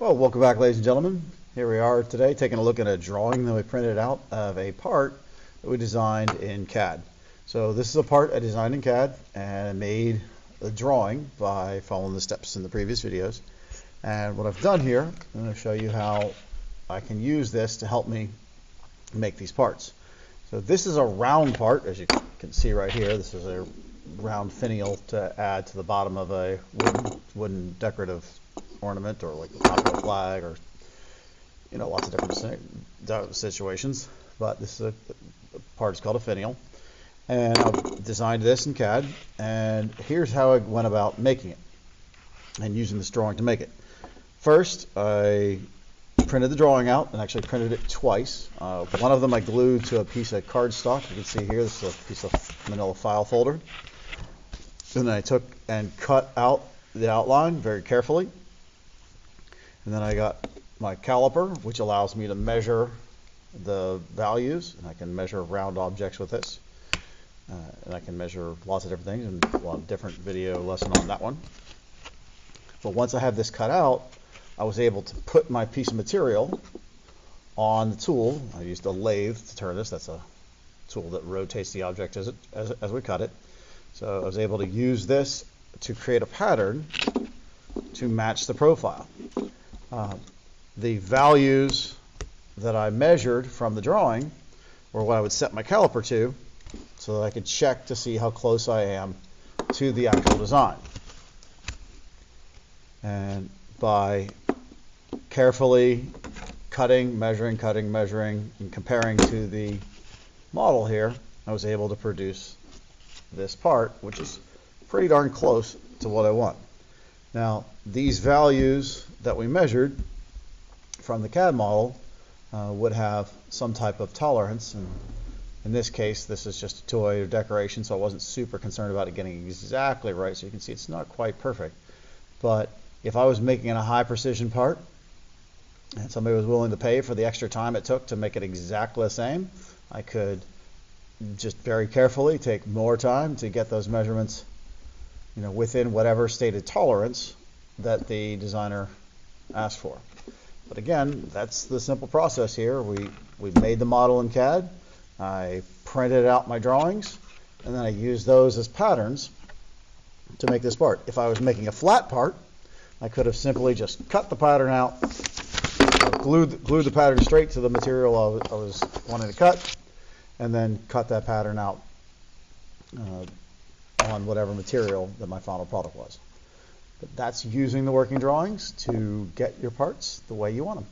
Well, welcome back, ladies and gentlemen. Here we are today taking a look at a drawing that we printed out of a part that we designed in CAD. So this is a part I designed in CAD and I made a drawing by following the steps in the previous videos. And what I've done here, I'm going to show you how I can use this to help me make these parts. So this is a round part, as you can see right here. This is a round finial to add to the bottom of a wooden decorative ornament, or like the top of a flag, or lots of different situations. But this is a part is called a finial, and I've designed this in CAD. And here's how I went about making it and using this drawing to make it. First, I printed the drawing out, and actually printed it twice. One of them I glued to a piece of cardstock. You can see here, this is a piece of manila file folder. And then I took and cut out the outline very carefully. And then I got my caliper, which allows me to measure the values, and I can measure round objects with this. And I can measure lots of different things, and a lot of different video lesson on that one. But once I have this cut out, I was able to put my piece of material on the tool. I used a lathe to turn this. That's a tool that rotates the object as we cut it. So I was able to use this to create a pattern to match the profile. The values that I measured from the drawing were what I would set my caliper to, so that I could check to see how close I am to the actual design. And by carefully cutting, measuring, and comparing to the model here, I was able to produce this part, which is pretty darn close to what I want. Now, these values that we measured from the CAD model would have some type of tolerance, and in this case, this is just a toy or decoration, so I wasn't super concerned about it getting exactly right. So you can see it's not quite perfect. But if I was making a high precision part, and somebody was willing to pay for the extra time it took to make it exactly the same, I could just very carefully take more time to get those measurements within whatever stated tolerance that the designer asked for. But again, that's the simple process here. We made the model in CAD, I printed out my drawings, and then I used those as patterns to make this part. If I was making a flat part, I could have simply just cut the pattern out, glued the pattern straight to the material I was wanting to cut, and then cut that pattern out on whatever material that my final product was. But that's using the working drawings to get your parts the way you want them.